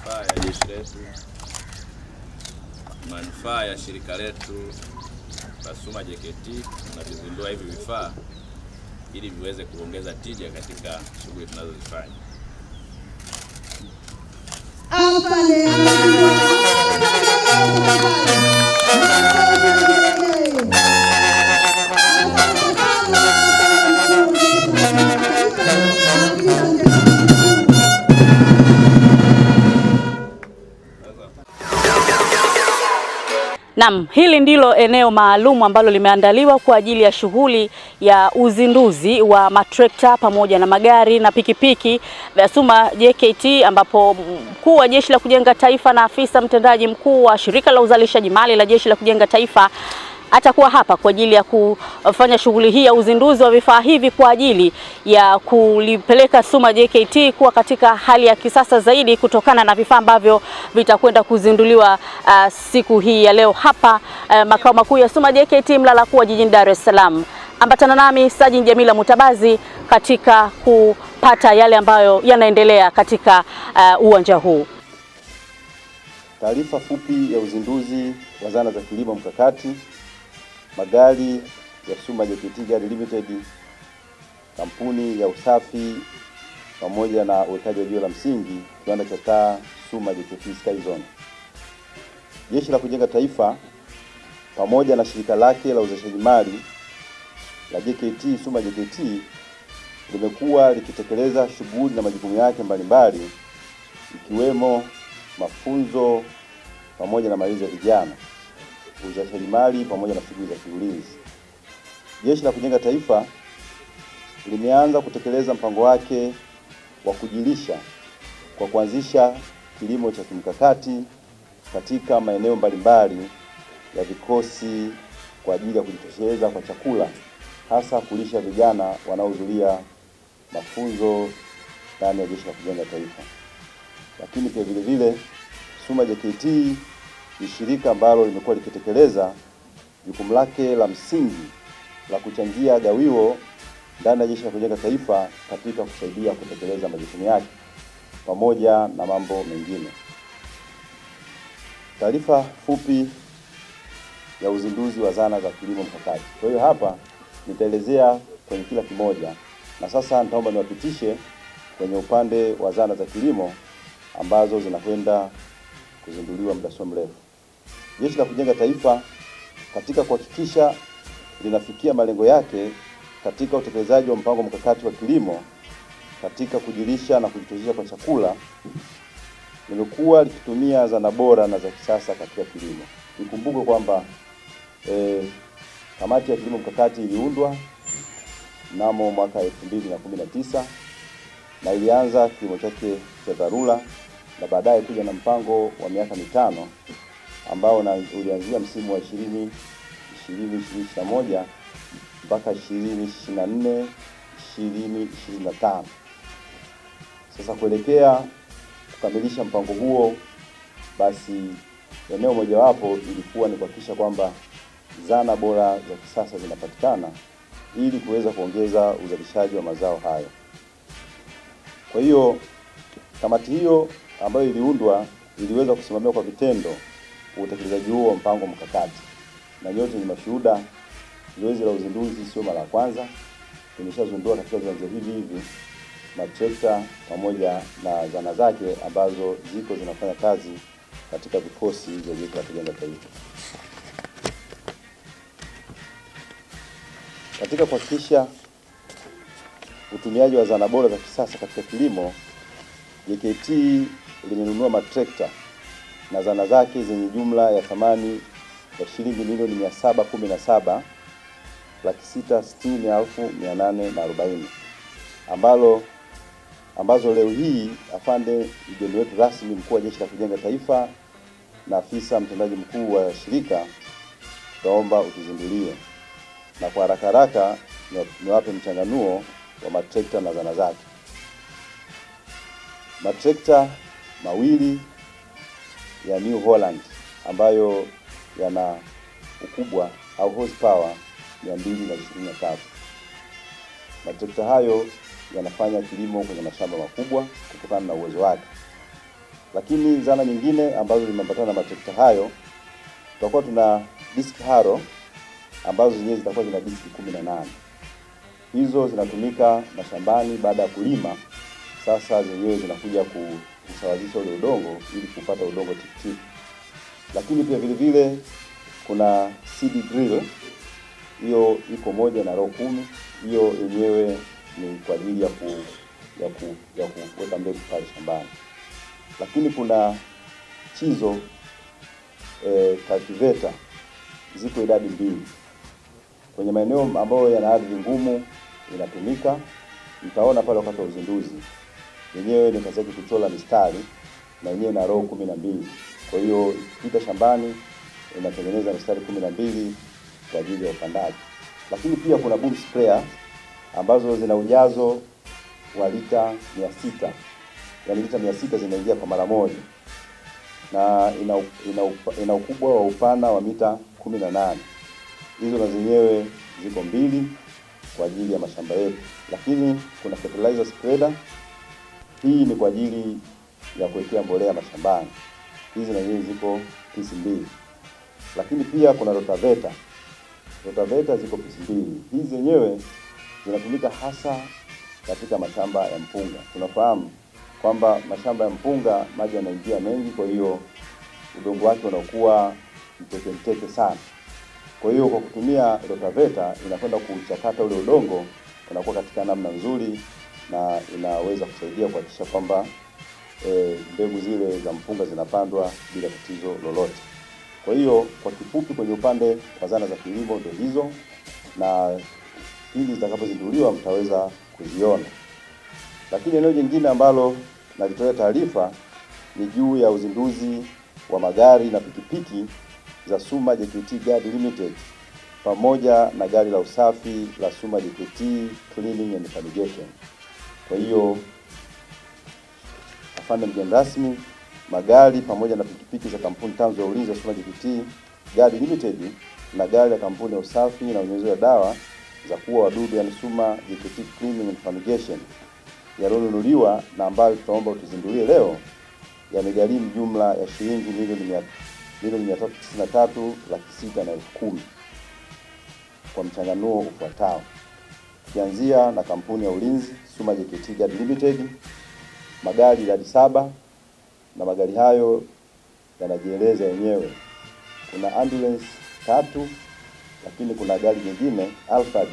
manufaa ya jeshi letu, manufaa ya shirika letu la SUMA JKT, tunavizindua hivi vifaa ili viweze kuongeza tija katika shughuli tunazozifanya. Naam, hili ndilo eneo maalum ambalo limeandaliwa kwa ajili ya shughuli ya uzinduzi wa matrekta pamoja na magari na pikipiki vya SUMA JKT, ambapo mkuu wa Jeshi la Kujenga Taifa na afisa mtendaji mkuu wa shirika la uzalishaji mali la Jeshi la Kujenga Taifa atakuwa hapa kwa ajili ya kufanya shughuli hii ya uzinduzi wa vifaa hivi kwa ajili ya kulipeleka SUMA JKT kuwa katika hali ya kisasa zaidi kutokana na vifaa ambavyo vitakwenda kuzinduliwa siku hii ya leo hapa makao makuu ya SUMA JKT Mlalakuwa jijini Dar es Salaam. Ambatana nami Sajini Jamila Mutabazi katika kupata yale ambayo yanaendelea katika uwanja huu. Taarifa fupi ya uzinduzi wa zana za kilimo mkakati, magari ya SUMA JKT Gari Limited, kampuni ya usafi pamoja na uwekaji wa jiwe la msingi, kiwanda cha taa SUMA JKT Skyzone. Jeshi la Kujenga Taifa pamoja na shirika lake la uzalishaji mali la JKT SUMA JKT limekuwa likitekeleza shughuli na majukumu yake mbalimbali, ikiwemo mafunzo pamoja na malezi ya vijana, uzalishaji mali pamoja na shughuli za kiulinzi. Jeshi la Kujenga Taifa limeanza kutekeleza mpango wake wa kujilisha kwa kuanzisha kilimo cha kimkakati katika maeneo mbalimbali ya vikosi kwa ajili ya kujitosheleza kwa chakula, hasa kulisha vijana wanaohudhuria mafunzo ndani ya Jeshi la Kujenga Taifa. Lakini pia vile vile SUMA JKT ni shirika ambalo limekuwa likitekeleza jukumu lake la msingi la kuchangia gawio ndani ya Jeshi la Kujenga Taifa katika kusaidia kutekeleza majukumu yake pamoja na mambo mengine. Taarifa fupi ya uzinduzi wa zana za kilimo mkakati. Kwa hiyo hapa nitaelezea kwenye kila kimoja, na sasa nitaomba niwapitishe kwenye upande wa zana za kilimo ambazo zinakwenda kuzinduliwa muda sio mrefu. Jeshi la Kujenga Taifa katika kuhakikisha linafikia malengo yake katika utekelezaji wa mpango mkakati wa kilimo katika kujilisha na kujitosheleza kwa chakula, limekuwa likitumia zana bora na za kisasa katika kilimo. Ikumbuke kwamba kamati ya kilimo mkakati iliundwa mnamo mwaka 2019 na ilianza kilimo chake cha dharura na baadaye kuja na mpango wa miaka mitano ambao ulianzia msimu wa 2021 mpaka 2024 2025. Sasa kuelekea kukamilisha mpango huo, basi eneo mojawapo ilikuwa ni kuhakikisha kwamba zana bora za kisasa zinapatikana ili kuweza kuongeza uzalishaji wa mazao hayo. Kwa hiyo kamati hiyo ambayo iliundwa iliweza kusimamia kwa vitendo utekelezaji huo wa mpango mkakati, na nyote ni mashuhuda. Zoezi la uzinduzi sio mara ya kwanza, tumeshazindua katika viwanja hivi matrekta pamoja na zana zake ambazo ziko zinafanya kazi katika vikosi vya Jeshi la Kujenga Taifa. Katika kuhakikisha utumiaji wa zana bora za kisasa katika kilimo, JKT limenunua matrekta na zana zake zenye jumla ya thamani ya shilingi milioni 717,660,840 ambazo leo hii afande mgeni wetu rasmi mkuu wa Jeshi la Kujenga Taifa na afisa mtendaji mkuu wa shirika tutaomba utuzindulie, na kwa haraka niwape mchanganuo wa matrekta na zana zake. Matrekta mawili ya New Holland ambayo yana ukubwa au horsepower 223. Matrekta hayo yanafanya kilimo kwenye mashamba makubwa kutokana na uwezo wake. Lakini zana nyingine ambazo zimeambatana na matrekta hayo, tutakuwa tuna disk harrow ambazo zenyewe zitakuwa zina diski 18. Hizo zinatumika mashambani baada ya kulima. Sasa zenyewe zinakuja kusawazisha ule udongo ili kupata udongo tikitiki. Lakini pia vile vile kuna seed drill, hiyo iko moja na row 10. Hiyo yenyewe ni kwa ajili ya kuweka mbegu pale shambani. Lakini kuna chizo cultivator, ziko idadi mbili kwenye maeneo ambayo yana ardhi ngumu inatumika. Mtaona pale wakati wa uzinduzi, yenyewe ni kazi yake kuchora mistari na yenyewe na row 12. Kwa hiyo ikipita shambani inatengeneza mistari 12 kwa ajili ya upandaji. Lakini pia kuna boom sprayer ambazo zina ujazo wa lita 600, yaani lita 600 zinaingia kwa mara moja, na ina ukubwa wa upana wa mita 18. Hizo na zenyewe ziko mbili kwa ajili ya mashamba yetu. Lakini kuna fertilizer spreader, hii ni kwa ajili ya kuwekea mbolea mashambani. Hizi na zenyewe ziko pisi mbili. Lakini pia kuna rotavator ziko pisi mbili. Hizi zenyewe zinatumika hasa katika mashamba ya mpunga. Tunafahamu kwamba mashamba ya mpunga maji yanaingia mengi, kwa hiyo udongo wake unakuwa mteke sana. Kwa hiyo kwa kutumia rotavator inakwenda kuchakata ule udongo, unakuwa katika namna nzuri na inaweza kusaidia kuhakikisha kwamba mbegu zile za mpunga zinapandwa bila tatizo lolote. Kwa hiyo kwa kifupi, kwenye upande wa zana za kilimo ndio hizo, na hizi zitakapozinduliwa mtaweza kuziona. Lakini eneo jingine ambalo nalitolea taarifa ni juu ya uzinduzi wa magari na pikipiki za Suma JKT Guard Limited pamoja na gari la usafi la Suma JKT Cleaning and Fumigation. Kwa hiyo afande mgeni rasmi, magari pamoja na pikipiki za kampuni tanzo ya ulinzi ya Suma JKT Guard Limited na gari la kampuni ya usafi na unyunyizi wa dawa za kuua wadudu yani Suma JKT Cleaning and Fumigation yalonunuliwa na ambayo tutaomba utuzindulie leo, yamegharimu jumla ya shilingi milioni 393,610,000 kwa mchanganuo ufuatao. Tukianzia na kampuni ya ulinzi Suma JKT Guard Limited, magari idadi 7, na magari hayo yanajieleza yenyewe. Kuna ambulance 3, lakini kuna gari jingine Alphard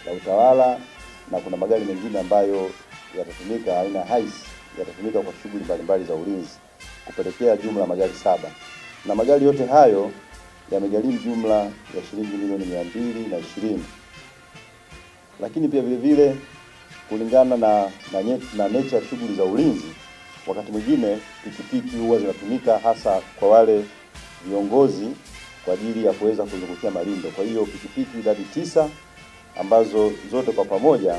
la utawala, na kuna magari mengine ambayo yatatumika aina Hiace, yatatumika kwa shughuli mbalimbali za ulinzi, kupelekea jumla magari 7. Na magari yote hayo yamegharimu jumla ya shilingi milioni 220. Lakini pia vile vile kulingana na nature ya shughuli za ulinzi, wakati mwingine pikipiki huwa zinatumika hasa kwa wale viongozi kwa ajili ya kuweza kuzungukia malindo. Kwa hiyo pikipiki idadi 9 ambazo zote kwa pamoja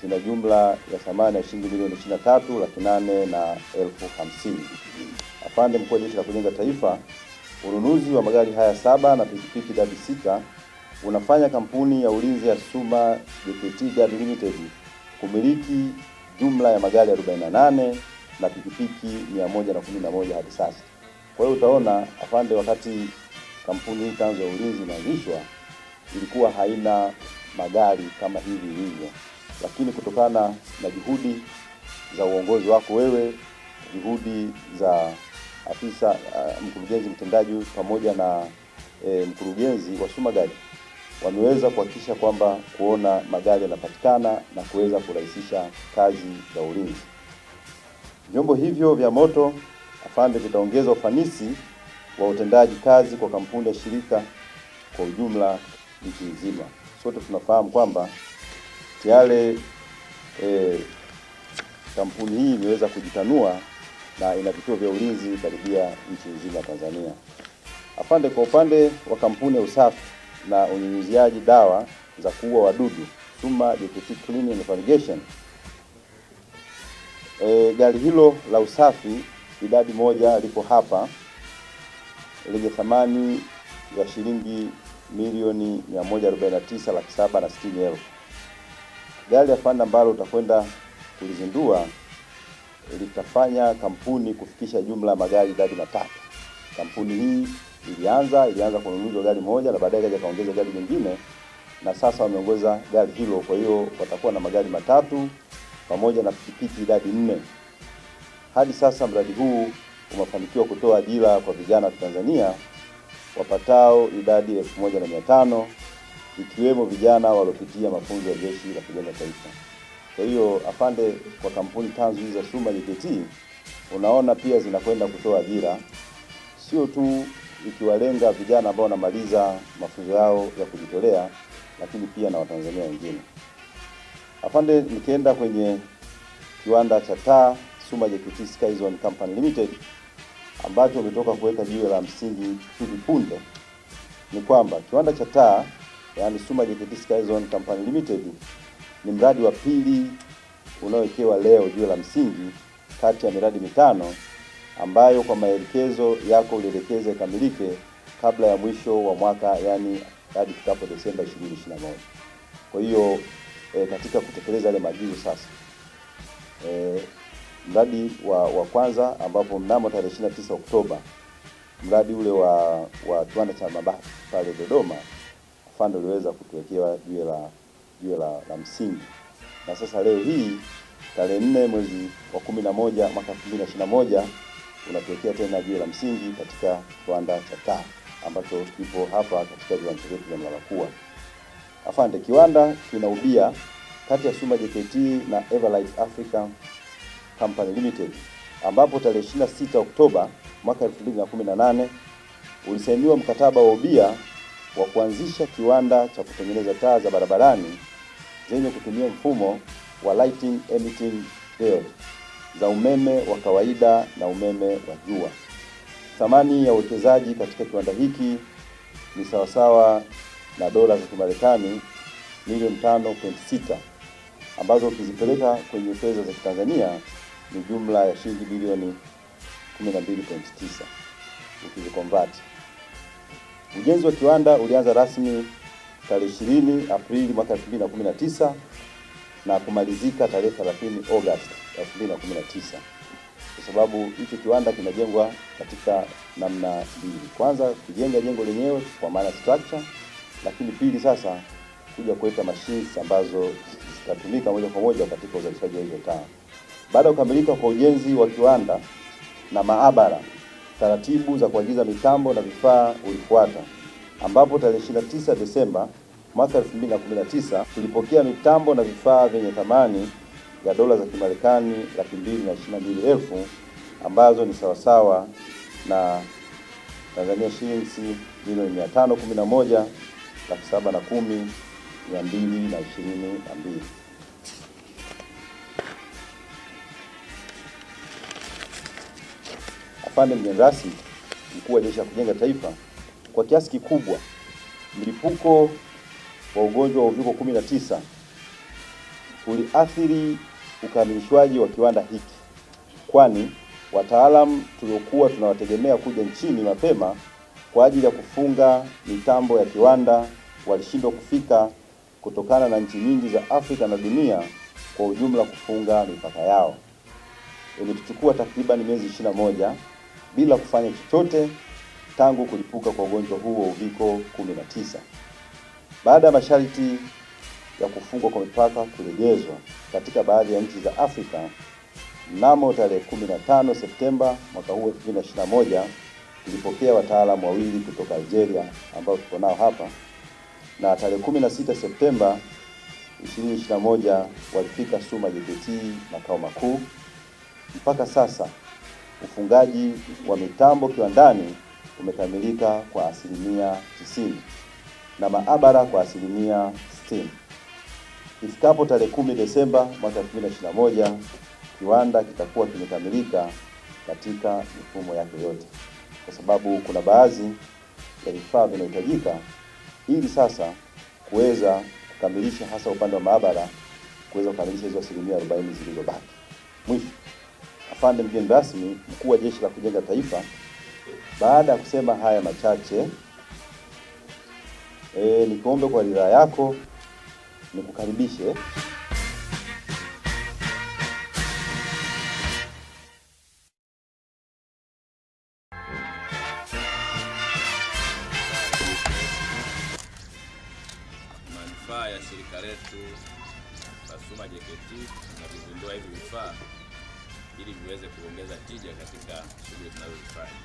zina jumla ya thamani ya shilingi milioni 23,850,000. Afande mkuu wa Jeshi la Kujenga Taifa, ununuzi wa magari haya 7 na pikipiki idadi 6 unafanya kampuni ya ulinzi ya Suma JKT Guard Limited kumiliki jumla ya magari 48 na pikipiki 111 hadi sasa. Kwa hiyo utaona afande, wakati kampuni hii tanzo ya ulinzi inaanzishwa ilikuwa haina magari kama hivi hivyo, lakini kutokana na juhudi za uongozi wako wewe, juhudi za afisa mkurugenzi mtendaji pamoja na mkurugenzi wa Suma Guard, wameweza kuhakikisha kwamba kuona magari yanapatikana na kuweza kurahisisha kazi za ulinzi. Vyombo hivyo vya moto afande vitaongeza ufanisi wa utendaji kazi kwa kampuni ya shirika kwa ujumla nchi nzima. Sote tunafahamu kwamba tayari kampuni hii imeweza kujitanua na ina vituo vya ulinzi karibia nchi nzima Tanzania. Afande, kwa upande wa kampuni ya usafi na unyunyiziaji dawa za kuua wadudu Suma JKT Cleaning and Fumigation, gari hilo la usafi idadi 1 lipo hapa lenye thamani ya shilingi milioni 149,760,000. Gari afande ambalo utakwenda kulizindua litafanya kampuni kufikisha jumla magari idadi 3. Kampuni hii ilianza kununuza gari moja na baadaye kaja kaongeza gari nyingine, na sasa wameongeza gari hilo. Kwa hiyo watakuwa na magari 3 pamoja na pikipiki idadi 4. Hadi sasa mradi huu umefanikiwa kutoa ajira kwa vijana wa Tanzania wapatao idadi 1500, ikiwemo vijana waliopitia mafunzo ya Jeshi la Kujenga Taifa. Kwa hiyo afande, kwa kampuni tanzu hizi za SUMA JKT unaona pia zinakwenda kutoa ajira, sio tu ikiwalenga vijana ambao wanamaliza mafunzo yao ya kujitolea, lakini pia na Watanzania wengine. Afande, nikienda kwenye kiwanda cha taa SUMA JKT Sky Zone Company Limited ambacho umetoka kuweka jiwe la msingi hivi punde, ni kwamba kiwanda cha taa yani SUMA JKT Sky Zone Company Limited ni mradi wa pili unaowekewa leo jiwe la msingi kati ya miradi 5 ambayo kwa maelekezo yako ulielekeza ikamilike kabla ya mwisho wa mwaka, yani hadi ifikapo Desemba 2021. Kwa hiyo katika kutekeleza yale maagizo sasa, mradi wa kwanza ambapo mnamo tarehe 29 Oktoba mradi ule wa kiwanda cha mabati pale Dodoma, afande uliweza kutuwekewa jiwe la msingi, na sasa leo hii tarehe 4 mwezi wa 11 mwaka 2021 unatuwekea tena jiwe la msingi katika kiwanda cha taa ambacho kipo hapa katika viwanja vyetu vya Mlalakuwa. Afande, kiwanda kina ubia kati ya SUMA JKT na Everlight Africa Company Limited ambapo tarehe 26 Oktoba mwaka 2018 ulisainiwa mkataba wa ubia wa kuanzisha kiwanda cha kutengeneza taa za barabarani zenye kutumia mfumo wa lighting emitting diode za umeme wa kawaida na umeme wa jua. Thamani ya uwekezaji katika kiwanda hiki ni sawasawa na dola za Kimarekani milioni 5.6 ambazo ukizipeleka kwenye fedha za Tanzania ni jumla ya shilingi bilioni 12.9 ukizikonvert. Ujenzi wa kiwanda ulianza rasmi tarehe 20 Aprili mwaka 2019 na kumalizika tarehe 30 Agosti 2019. Kwa sababu hicho kiwanda kinajengwa katika namna mbili. Kwanza kujenga jengo lenyewe kwa maana structure, lakini pili sasa kuja kuweka machines ambazo zitatumika moja kwa moja katika uzalishaji wa hizo taa. Baada ya kukamilika kwa ujenzi wa kiwanda na maabara, taratibu za kuagiza mitambo na vifaa ulifuata, ambapo tarehe 29 Desemba mwaka 2019 tulipokea mitambo na vifaa vyenye thamani ya dola za Kimarekani 222,000 ambazo ni sawasawa na Tanzania shilingi milioni 511,710,222. Afande mgeni rasmi, mkuu wa Jeshi la Kujenga Taifa, kwa kiasi kikubwa mlipuko wa ugonjwa wa uviko 19 uliathiri ukamilishwaji wa kiwanda hiki, kwani wataalamu tuliokuwa tunawategemea kuja nchini mapema kwa ajili ya kufunga mitambo ya kiwanda walishindwa kufika kutokana na nchi nyingi za Afrika na dunia kwa ujumla kufunga mipaka yao. Ilituchukua takriban miezi 21 bila kufanya chochote tangu kulipuka kwa ugonjwa huu wa uviko 19. Baada ya masharti ya kufungwa kwa mipaka kurejezwa katika baadhi ya nchi za Afrika, mnamo tarehe 15 Septemba mwaka huu 2021 tulipokea wataalamu wawili kutoka Algeria ambao tuko nao hapa, na tarehe 16 Septemba 2021 walifika SUMA JKT makao makuu. Mpaka sasa ufungaji wa mitambo kiwandani umekamilika kwa 90% na maabara kwa 60%. Ifikapo tarehe 10 Desemba mwaka 2021 kiwanda kitakuwa kimekamilika katika mifumo yake yote, kwa sababu kuna baadhi ya vifaa vinahitajika ili sasa kuweza kukamilisha, hasa upande wa maabara, kuweza kukamilisha hizo 40% zilizobaki. Mwisho, afande mgeni rasmi, mkuu wa Jeshi la Kujenga Taifa, baada ya kusema haya machache, nikuombe kwa ridhaa yako nikukaribishe shirika letu BASUMA JKT tunavizindua hivi vifaa ili viweze kuongeza tija katika shughuli tunazozifanya.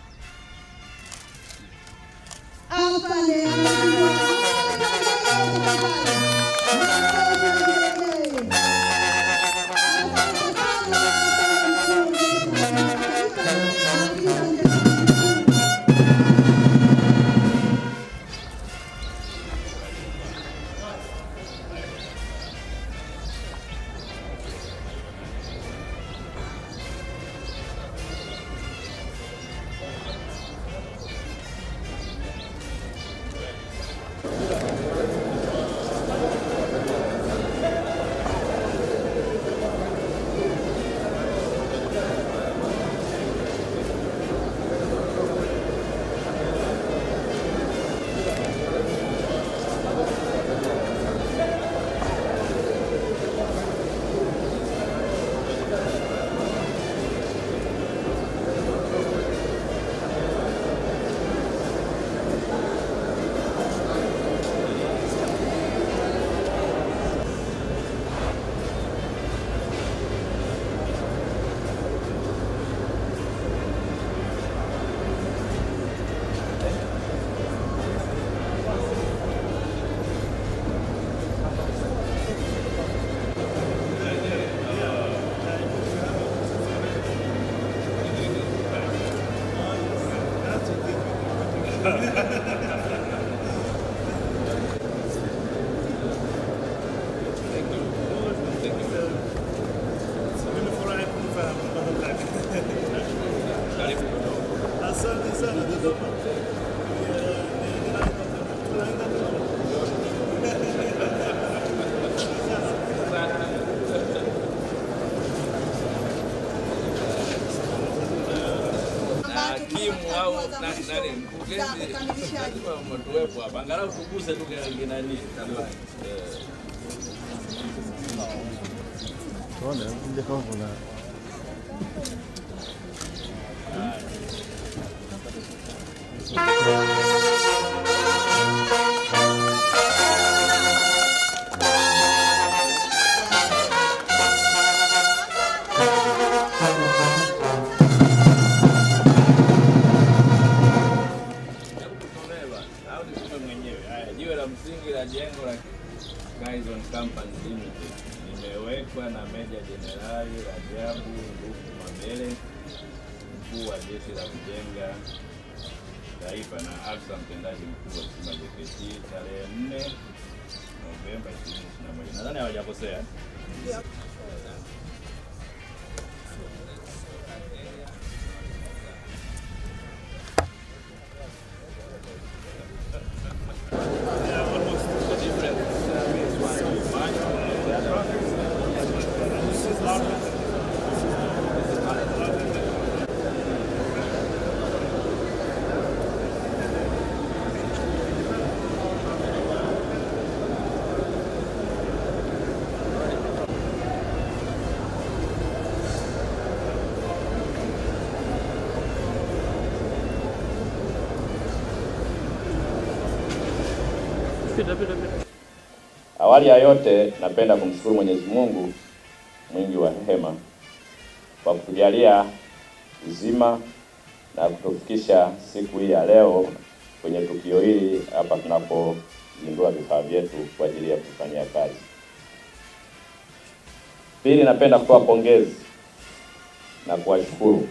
Mtuwepo hapa angalau tuguse tu kina nini. Tuone ndio kama kuna jiwe la msingi la jengo la Gaizon Company Limited limewekwa na Meja Jenerali Rajabu Nduku Mabele, mkuu wa Jeshi la Kujenga Taifa na afisa mtendaji mkuu wa BASUMA JKT tarehe 4 Novemba 2021. Nadhani hawajakosea. Awali ya yote napenda kumshukuru Mwenyezi Mungu mwingi wa rehema kwa kutujalia uzima na kutufikisha siku hii ya leo kwenye tukio hili hapa tunapozindua vifaa vyetu kwa ajili ya kufanyia kazi. Pili, napenda kutoa pongezi na kuwashukuru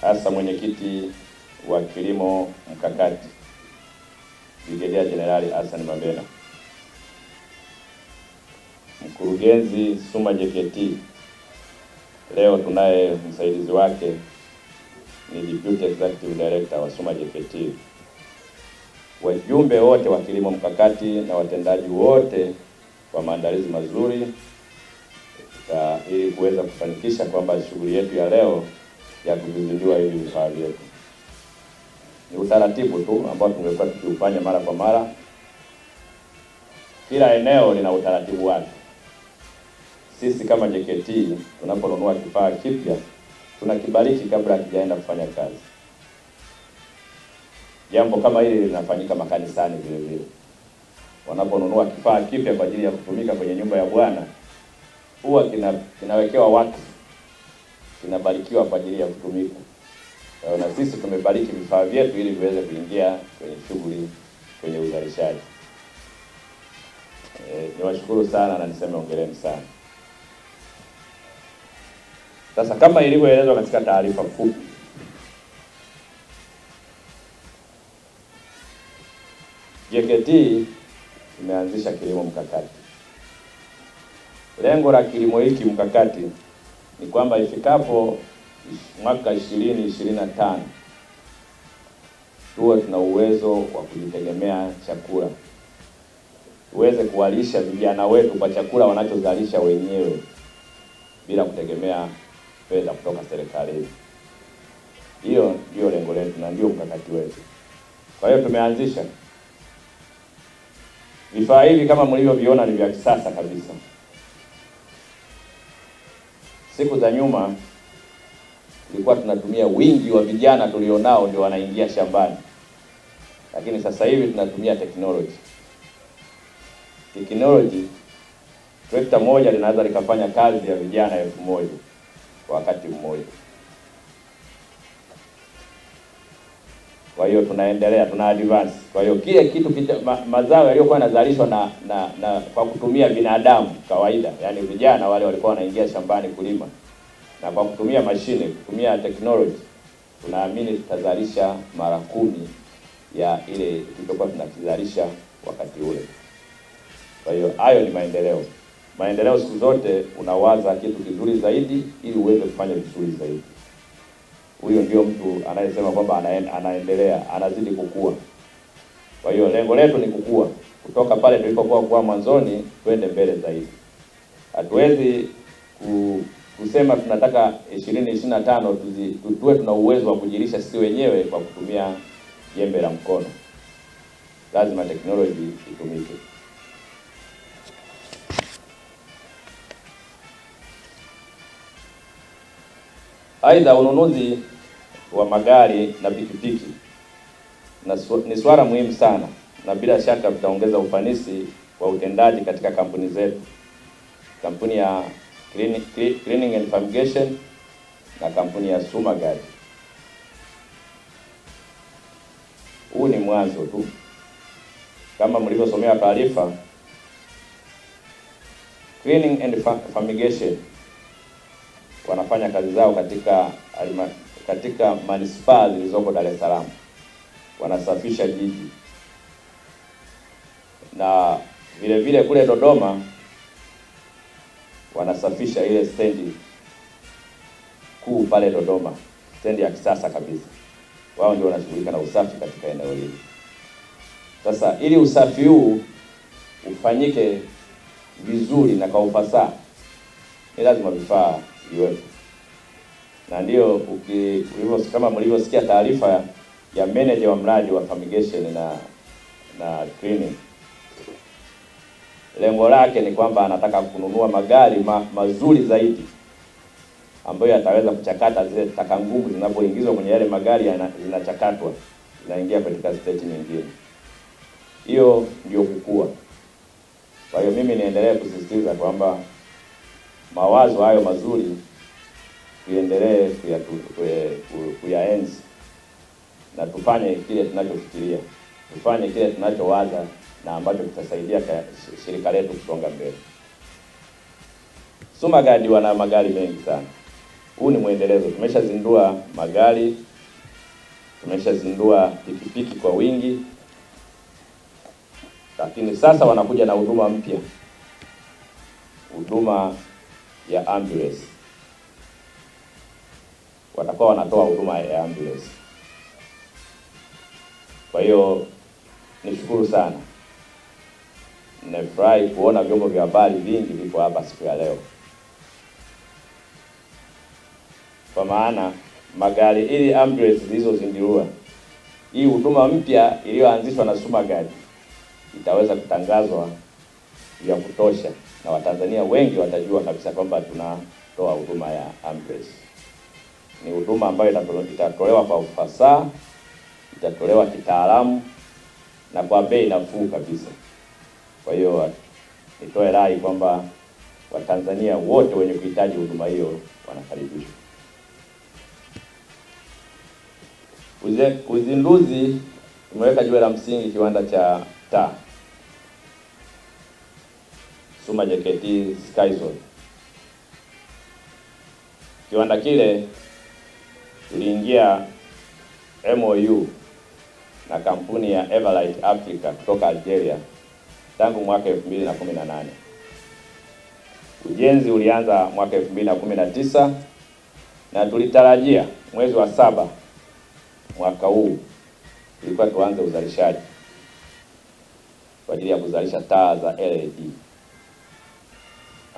hasa mwenyekiti wa kilimo mkakati Brigedia Jenerali Hassan Mabena, mkurugenzi BASUMA JKT, leo tunaye msaidizi wake ni Deputy Executive Director wa BASUMA JKT, wajumbe wote wa kilimo mkakati na watendaji wote kwa maandalizi mazuri ili kuweza kufanikisha kwamba shughuli yetu ya leo ya kuzindua hivi vifaa vyetu. Ni utaratibu tu ambao tumekuwa tukiufanya mara kwa mara. Kila eneo lina utaratibu wake. Sisi kama JKT tunaponunua kifaa kipya tunakibariki kabla hakijaenda kufanya kazi. Jambo kama hili linafanyika makanisani vile vile. wanaponunua kifaa kipya kwa ajili ya kutumika kwenye nyumba ya Bwana huwa kinawekewa wakfu, kinabarikiwa kwa ajili ya kutumika. Na sisi tumebariki vifaa vyetu ili viweze kuingia kwenye shughuli, kwenye uzalishaji. Niwashukuru sana na niseme hongereni sana. Sasa kama ilivyoelezwa katika taarifa fupi, JKT imeanzisha kilimo mkakati. Lengo la kilimo hiki mkakati ni kwamba ifikapo mwaka 2025 tuwe tuna uwezo wa kujitegemea chakula, tuweze kuwalisha vijana wetu kwa chakula wanachozalisha wenyewe bila kutegemea fedha kutoka serikalini. Hiyo ndio lengo letu na ndio mkakati wetu. Kwa hiyo tumeanzisha vifaa hivi, kama mlivyoviona ni vya kisasa kabisa. Siku za nyuma tulikuwa tunatumia wingi wa vijana tulionao ndio wanaingia shambani, lakini sasa hivi tunatumia technology. Trekta moja linaweza likafanya kazi ya vijana 1000 kwa wakati mmoja. Kwa hiyo tunaendelea, tuna advance. Kwa hiyo kile kitu mazao yaliyokuwa yanazalishwa na kwa kutumia binadamu kawaida, yani vijana wale walikuwa wanaingia shambani kulima, na kwa kutumia mashine, kutumia technology, tunaamini tutazalisha mara 10 ya ile tulikuwa tunakizalisha wakati ule. Kwa hiyo hayo ni maendeleo. Maendeleo siku zote unawaza kitu kizuri zaidi ili uweze kufanya vizuri zaidi. Huyo ndio mtu anayesema kwamba anaendelea, anazidi kukua. Kwa hiyo lengo letu ni kukua kutoka pale tulipokuwa kwa mwanzoni twende mbele zaidi. Hatuwezi kusema tunataka 2025 tuwe tuna uwezo wa kujilisha sisi wenyewe kwa kutumia jembe la mkono. Lazima technology itumike. Aidha, ununuzi wa magari na pikipiki ni swala muhimu sana, na bila shaka tutaongeza ufanisi wa utendaji katika kampuni zetu, kampuni ya Cleaning and Fumigation na kampuni ya Sumagadi. Huu ni mwanzo tu. Kama mlivyosomea taarifa, Cleaning and Fumigation wanafanya kazi zao katika manispaa zilizoko Dar es Salaam. Wanasafisha jiji, na vile vile kule Dodoma wanasafisha ile stendi kuu pale Dodoma, stendi ya kisasa kabisa. Wao ndio wanashughulika na usafi katika eneo hili. Sasa ili usafi huu ufanyike vizuri na kwa ufasaha, ni lazima vifaa viwepo. Na ndio kama mlivyosikia taarifa ya manager wa mradi wa fumigation na cleaning, lengo lake ni kwamba anataka kununua magari mazuri zaidi ambayo yataweza kuchakata zile taka ngumu zinapoingizwa kwenye yale magari, zinachakatwa zinaingia katika stage nyingine. Hiyo ndio kukua. Kwa hiyo mimi niendelee kusisitiza kwamba mawazo hayo mazuri tuendelee kuyaenzi na tufanye kile tunachofikiria, tufanye kile tunachowaza na ambacho kitasaidia shirika letu kusonga mbele. Sumagadi wana magari mengi sana. Huu ni mwendelezo. Tumeshazindua magari, tumeshazindua pikipiki kwa wingi, lakini sasa wanakuja na huduma mpya, huduma ya ambulance. Watakuwa wanatoa huduma ya ambulance. Kwa hiyo nishukuru sana, nimefurahi kuona vyombo vya habari vingi vipo hapa siku ya leo, kwa maana magari ili ambulance zilizozinduliwa, hii huduma mpya iliyoanzishwa na Sumagadi itaweza kutangazwa vya kutosha, na Watanzania wengi watajua kabisa kwamba tunatoa huduma ya ambulance. Ni huduma ambayo itatolewa kwa ufasaha, itatolewa kitaalamu na kwa bei nafuu kabisa. Kwa hiyo nitoe rai kwamba Watanzania wote wenye kuhitaji huduma hiyo wanakaribishwa. Uzinduzi tumeweka jiwe la msingi kiwanda cha taa Suma JKT Skyzone. Kiwanda kile tuliingia MOU na kampuni ya Everlight Africa kutoka Algeria tangu mwaka 2018. Ujenzi ulianza mwaka 2019 na tulitarajia mwezi wa 7 mwaka huu tulikuwa tuanze uzalishaji kwa ajili ya kuzalisha taa za LED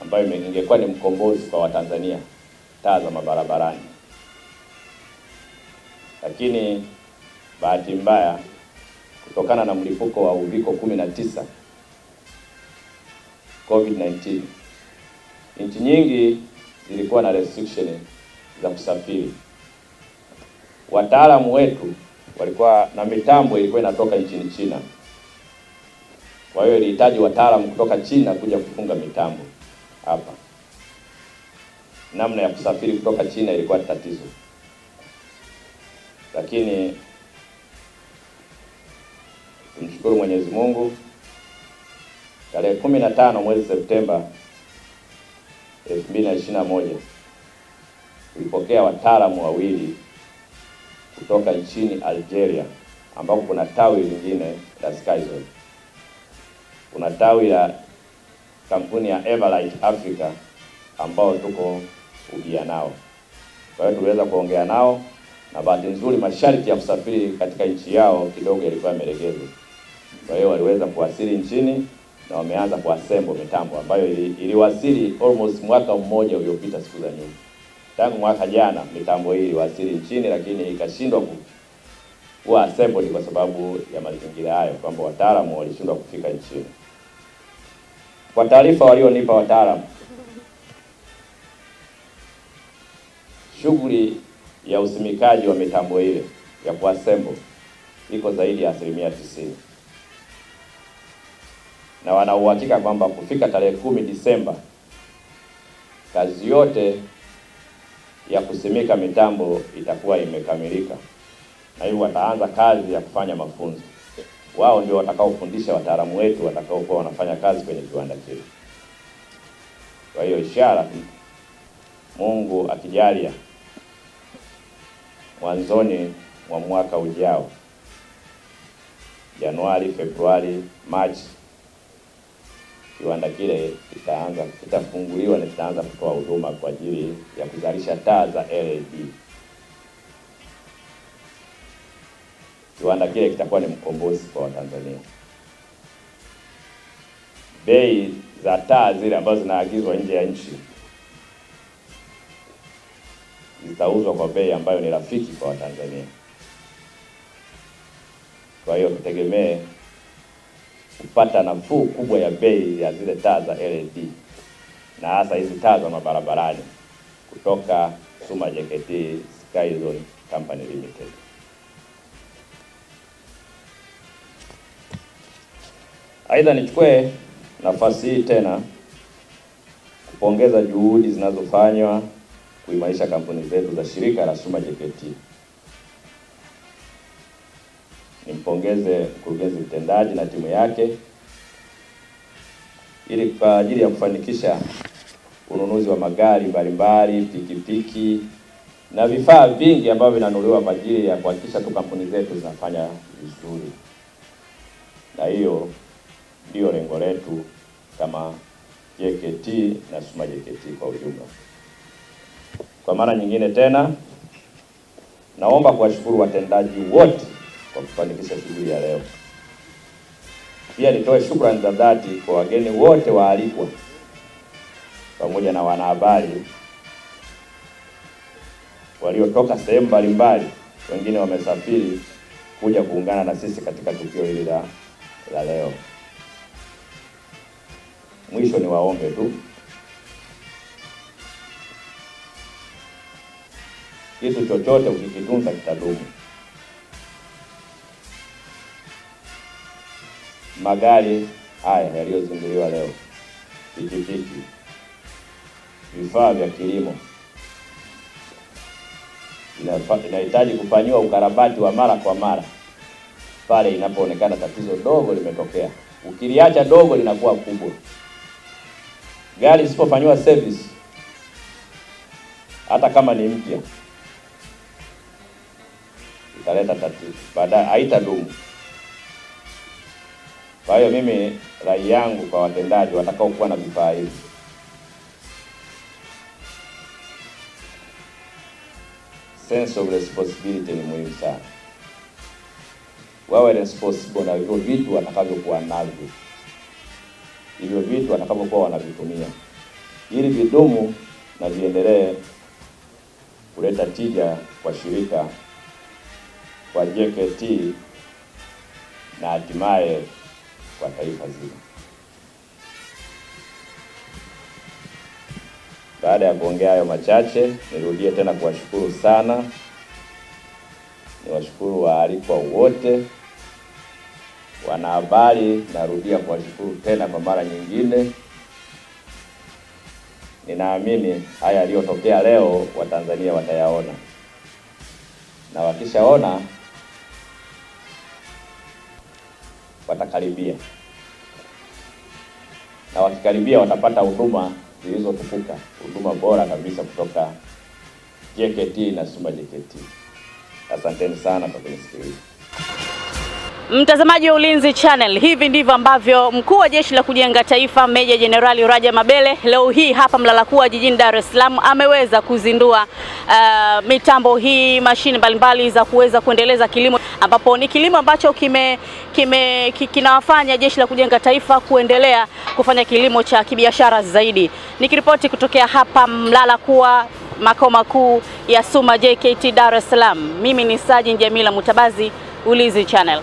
ambayo ingekuwa ni mkombozi kwa Watanzania, taa za mabarabarani. Lakini bahati mbaya, kutokana na mlipuko wa uviko 19 COVID-19, nchi nyingi zilikuwa na restriction za kusafiri. Wataalamu wetu walikuwa na mitambo ilikuwa inatoka nchini China. Kwa hiyo ilihitaji wataalamu kutoka China kuja kufunga mitambo hapa. Namna ya kusafiri kutoka China ilikuwa tatizo. Lakini tumshukuru Mwenyezi Mungu, tarehe 15 mwezi Septemba 2021 tulipokea wataalamu wawili kutoka nchini Algeria, ambapo kuna tawi lingine la Skyzone. Kuna tawi la kampuni ya Everlight Africa ambao tuko ubia nao. Kwa hiyo tuliweza kuongea nao, na bahati nzuri masharti ya kusafiri katika nchi yao kidogo yalikuwa yamelegezwa. Kwa hiyo waliweza kuwasili nchini na wameanza kuassemble mitambo ambayo iliwasili almost mwaka mmoja uliopita siku za nyuma. Tangu mwaka jana mitambo hii iliwasili nchini, lakini ikashindwa kuwa assembled kwa sababu ya mazingira hayo, kwamba wataalamu walishindwa kufika nchini. Kwa taarifa walionipa wataalamu, shughuli ya usimikaji wa mitambo ile ya kuassemble iko zaidi ya 90%. Na wana uhakika kwamba kufika tarehe 10 Disemba kazi yote ya kusimika mitambo itakuwa imekamilika, na hivyo wataanza kazi ya kufanya mafunzo. Wao ndio watakaofundisha wataalamu wetu watakaokuwa wanafanya kazi kwenye kiwanda kile. Kwa hiyo ishara, Mungu akijalia, mwanzoni mwa mwaka ujao, Januari, Februari, Machi, kiwanda kile kitafunguliwa na kitaanza kutoa huduma kwa ajili ya kuzalisha taa za LED. Kiwanda kile kitakuwa ni mkombozi kwa Watanzania. Bei za taa zile ambazo zinaagizwa nje ya nchi zitauzwa kwa bei ambayo ni rafiki kwa Watanzania. Kwa hiyo tutegemee kupata nafuu kubwa ya bei ya zile taa za LED, na hasa hizi taa za mabarabarani kutoka Suma JKT Skyzone Company Limited. Aidha, nichukue nafasi hii tena kupongeza juhudi zinazofanywa kuimarisha kampuni zetu za shirika la Suma JKT. Nimpongeze mkurugenzi mtendaji na timu yake ili kwa ajili ya kufanikisha ununuzi wa magari mbalimbali, pikipiki na vifaa vingi ambavyo vinanunuliwa kwa ajili ya kuhakikisha tu kampuni zetu zinafanya vizuri. Na hiyo ndio lengo letu kama JKT na Suma JKT kwa ujumla. Kwa mara nyingine tena naomba kuwashukuru watendaji wote kwa kufanikisha shughuli ya leo. Pia nitoe shukrani za dhati kwa wageni wote waalikwa pamoja na wanahabari waliotoka sehemu mbalimbali, wengine wamesafiri kuja kuungana na sisi katika tukio hili la leo. Mwisho ni waombe tu, kitu chochote ukikitunza kitadumu. Magari haya yaliyozinduliwa leo, pikipiki, vifaa vya kilimo, inahitaji kufanyiwa ukarabati wa mara kwa mara pale inapoonekana tatizo dogo limetokea. Ukiliacha dogo linakuwa kubwa. Gari isipofanyiwa service, hata kama ni mpya, italeta tatizo, baadaye haitadumu. Kwa hiyo mimi rai yangu kwa watendaji watakao kuwa na vifaa hivi, sense of responsibility ni muhimu sana. Wawe responsible na hivyo vitu watakavyokuwa navyo, hivyo vitu watakavyokuwa wanavitumia, ili vidumu na viendelee kuleta tija kwa shirika, kwa JKT na hatimaye kwa taifa zima. Baada ya kuongea hayo machache, nirudie tena kuwashukuru sana. Niwashukuru waalikwa wote, wanahabari, narudia kuwashukuru tena kwa mara nyingine. Ninaamini haya yaliyotokea leo Watanzania watayaona, na wakishaona watakaribia, na wakikaribia watapata huduma zilizotukuka, huduma bora kabisa kutoka JKT na Suma JKT. Asanteni sana kwa kunisikiliza. Mtazamaji wa Ulinzi Channel, hivi ndivyo ambavyo mkuu wa Jeshi la Kujenga Taifa Meja Jenerali Rajab Mabele leo hii hapa Mlalakuwa jijini Dar es Salaam ameweza kuzindua mitambo hii, mashine mbalimbali za kuweza kuendeleza kilimo, ambapo ni kilimo ambacho kinawafanya Jeshi la Kujenga Taifa kuendelea kufanya kilimo cha kibiashara zaidi. Nikiripoti kutokea hapa Mlalakuwa, makao makuu ya Suma JKT Dar es Salaam, mimi ni Sajin Jamila Mutabazi, Ulinzi Channel.